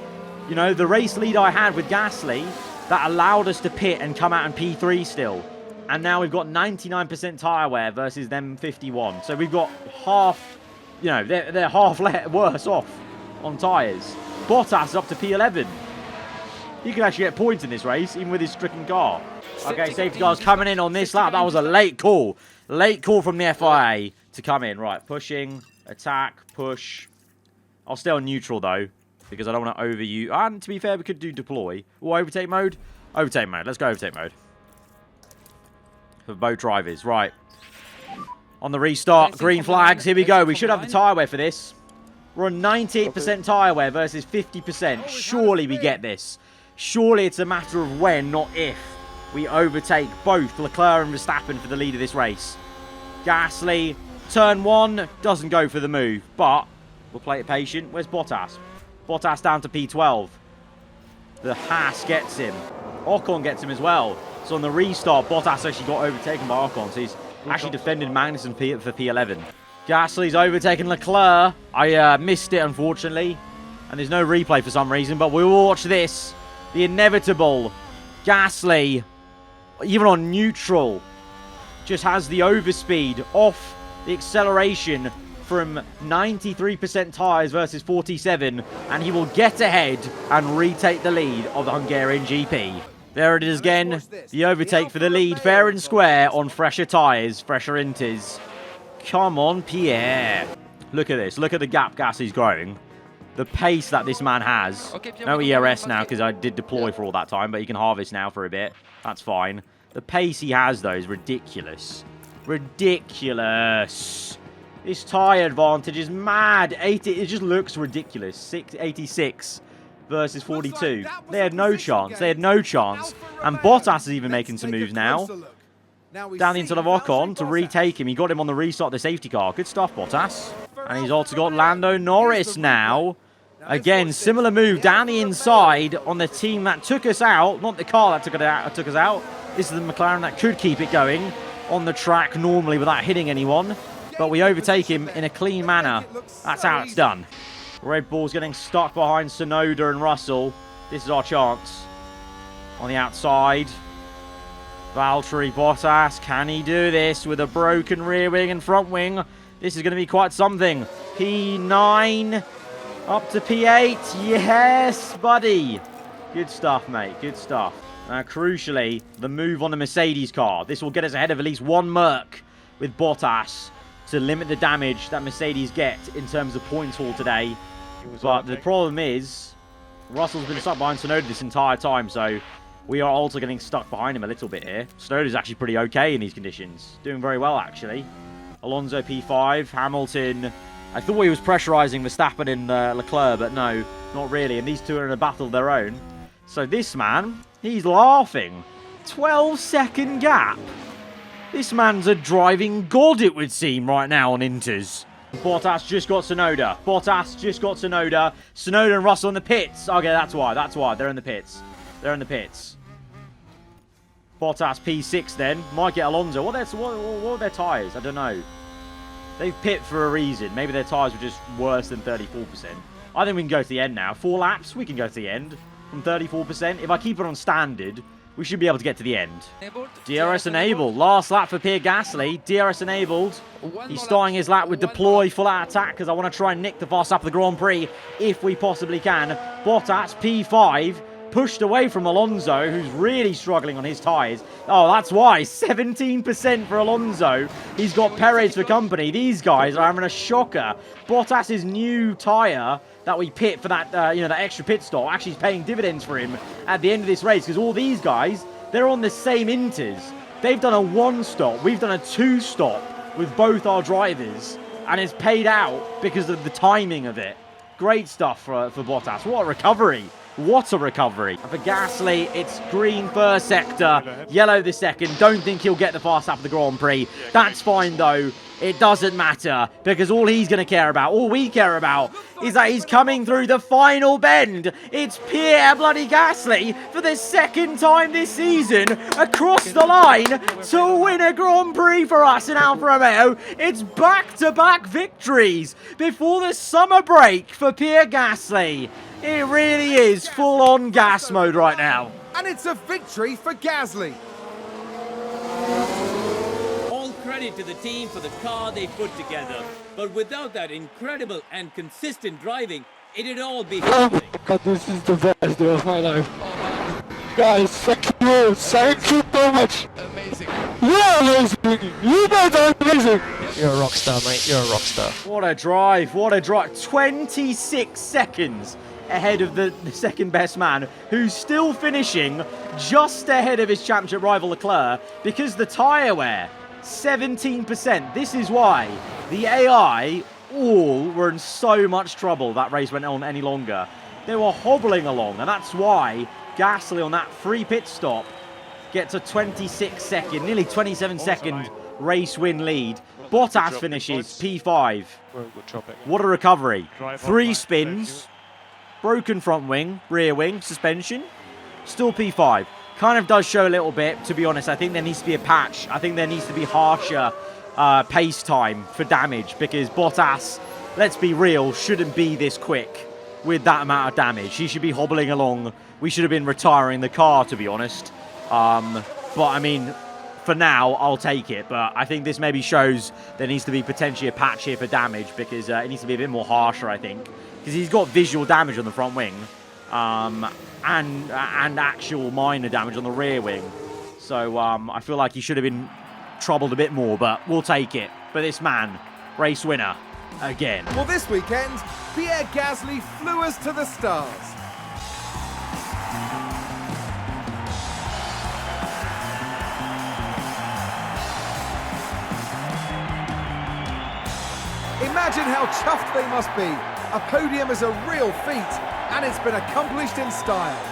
A: You know, the race lead I had with Gasly that allowed us to pit and come out in P3 still. And now we've got 99% tyre wear versus them 51. So we've got half, you know, they're half worse off on tyres. Bottas is up to P11. He could actually get points in this race, even with his stricken car. Okay, safety car's coming in on this lap. That was a late call. Late call from the FIA to come in. Right, pushing, attack, push. I'll stay on neutral, though, because I don't want to overuse. And to be fair, we could do deploy. Or overtake mode? Overtake mode. Let's go overtake mode. For both drivers. Right. On the restart, green flags. Here we go. We should have the tyre wear for this. We're on 98% tyre wear versus 50%. Surely we get this. Surely it's a matter of when, not if, we overtake both Leclerc and Verstappen for the lead of this race. Gasly, turn 1, doesn't go for the move, but we'll play it patient. Where's Bottas? Bottas down to P12. The Haas gets him. Ocon gets him as well. So on the restart, Bottas actually got overtaken by Ocon, so he's actually defended Magnussen for P11. Gasly's overtaken Leclerc. I missed it, unfortunately. And there's no replay for some reason, but we will watch this. The inevitable Gasly, even on neutral, just has the overspeed off the acceleration from 93% tyres versus 47, and he will get ahead and retake the lead of the Hungarian GP. There it is again, the overtake for the lead, fair and square on fresher tyres, fresher inters. Come on, Pierre. Look at this. Look at the gap Gasly's growing. The pace that this man has. No ERS now because I did deploy for all that time, but he can harvest now for a bit. That's fine. The pace he has, though, is ridiculous. Ridiculous. This tyre advantage is mad. It just looks ridiculous. 86 versus 42. They had no chance. They had no chance. And Bottas is even making some moves now. Down the inside of Ocon to retake him. He got him on the restart of the safety car. Good stuff, Bottas. And he's also got Lando Norris now. Again, similar move down the inside on the team that took us out. Not the car that took us out. This is the McLaren that could keep it going on the track normally without hitting anyone. But we overtake him in a clean manner. That's how it's done. Red Bull's getting stuck behind Tsunoda and Russell. This is our chance. On the outside. Valtteri Bottas, can he do this with a broken rear wing and front wing? This is going to be quite something. P9 up to P8. Yes, buddy. Good stuff, mate. Good stuff. Now, crucially, the move on the Mercedes car. This will get us ahead of at least one Merc with Bottas to limit the damage that Mercedes get in terms of points haul today. But the problem is, Russell's been stuck behind Tsunoda this entire time, so we are also getting stuck behind him a little bit here. Tsunoda's actually pretty okay in these conditions. Doing very well, actually. Alonso P5, Hamilton. I thought he was pressurizing Verstappen in Leclerc, but no, not really. And these two are in a battle of their own. So this man, he's laughing. 12-second gap. This man's a driving god, it would seem, right now on Inters. Bottas just got Tsunoda. Bottas just got Tsunoda. Tsunoda and Russell in the pits. Okay, that's why. That's why. They're in the pits. They're in the pits. Bottas P6 then. Might get Alonso. What are their tyres? I don't know. They've pit for a reason. Maybe their tyres were just worse than 34%. I think we can go to the end now. 4 laps, we can go to the end from 34%. If I keep it on standard, we should be able to get to the end. DRS enabled. Last lap for Pierre Gasly. DRS enabled. He's starting his lap with deploy, full out attack, because I want to try and nick the fast lap of the Grand Prix if we possibly can. Bottas P5. Pushed away from Alonso, who's really struggling on his tyres. Oh, that's why. 17% for Alonso. He's got Perez for company. These guys are having a shocker. Bottas's new tyre that we pit for that, that extra pit stop actually is paying dividends for him at the end of this race, because all these guys, they're on the same inters. They've done a 1 stop. We've done a 2 stop with both our drivers, and it's paid out because of the timing of it. Great stuff for Bottas. What a recovery. What a recovery. And for Gasly, it's green first sector, yellow the second. Don't think he'll get the fast lap of the Grand Prix. That's fine, though. It doesn't matter, because all he's going to care about, all we care about, is that he's coming through the final bend. It's Pierre bloody Gasly for the second time this season across the line to win a Grand Prix for us in Alfa Romeo. It's back-to-back victories before the summer break for Pierre Gasly. It really is full-on gas mode right now.
B: And it's a victory for Gasly.
D: All credit to the team for the car they put together. But without that incredible and consistent driving, it'd all be happening.
E: God, this is the best day of my life. Guys, thank you so much.
F: Amazing.
E: You're amazing. You guys are amazing. You're a rock star, mate. You're a rock star.
A: What a drive. What a drive. 26 seconds ahead of the second best man, who's still finishing just ahead of his championship rival Leclerc, because the tyre wear, 17%. This is why the AI all were in so much trouble that race went on any longer. They were hobbling along, and that's why Gasly on that free pit stop gets a 26-second, nearly 27-second race win lead. Bottas finishes P5. What a recovery. 3 spins, broken front wing, rear wing, suspension, still P5. Kind of does show a little bit, to be honest. I think there needs to be a patch. I think there needs to be harsher pace time for damage, because Bottas, let's be real, shouldn't be this quick with that amount of damage. He should be hobbling along. We should have been retiring the car, to be honest. But, I mean, for now, I'll take it. But I think this maybe shows there needs to be potentially a patch here for damage, because it needs to be a bit more harsher, I think. Because he's got visual damage on the front wing. And actual minor damage on the rear wing. So I feel like he should have been troubled a bit more, but we'll take it. But this man, race winner, again.
B: Well, this weekend, Pierre Gasly flew us to the stars. Imagine how chuffed they must be. A podium is a real feat, and it's been accomplished in style.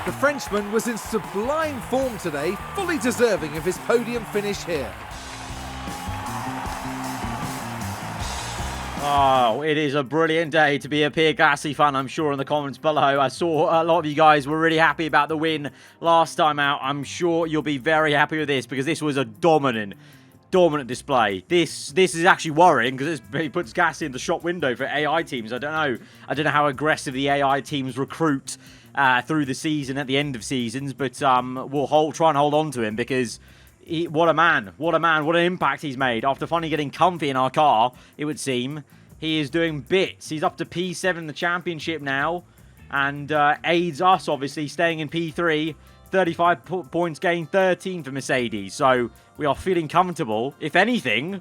B: The Frenchman was in sublime form today, fully deserving of his podium finish here.
A: Oh, it is a brilliant day to be a Pierre Gasly fan, I'm sure, in the comments below. I saw a lot of you guys were really happy about the win last time out. I'm sure you'll be very happy with this, because this was a dominant display. This is actually worrying, because it puts Gasly in the shop window for AI teams. I don't know how aggressive the AI teams recruit through the season at the end of seasons, but we'll try and hold on to him, because what a man, what an impact he's made. After finally getting comfy in our car, it would seem, he is doing bits. He's up to P7 in the championship now, and aids us, obviously, staying in P3. 35 points gained, 13 for Mercedes. So we are feeling comfortable. If anything,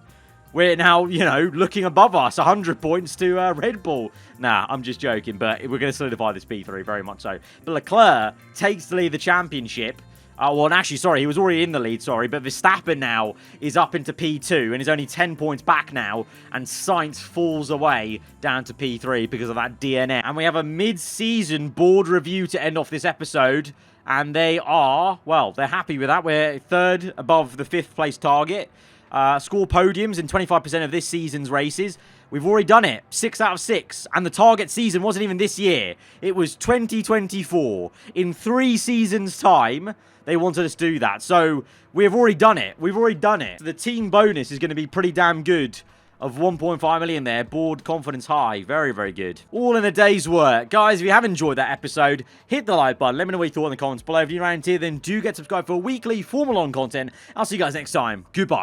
A: we're now, looking above us. 100 points to Red Bull. Nah, I'm just joking, but we're going to solidify this P3, very much so. But Leclerc takes the lead the championship. Well, actually, sorry, he was already in the lead, sorry. But Verstappen now is up into P2 and is only 10 points back now. And Sainz falls away down to P3 because of that DNF. And we have a mid-season board review to end off this episode. And they are, well, they're happy with that. We're third above the 5th place target. Score podiums in 25% of this season's races. We've already done it. 6 out of 6. And the target season wasn't even this year. It was 2024. In 3 seasons' time, they wanted us to do that. So we've already done it. We've already done it. The team bonus is going to be pretty damn good. Of 1.5 million there. Board confidence high. Very, very good. All in a day's work. Guys, if you have enjoyed that episode, hit the like button. Let me know what you thought in the comments below. If you're around here, then do get subscribed for weekly Formula 1 content. I'll see you guys next time. Goodbye.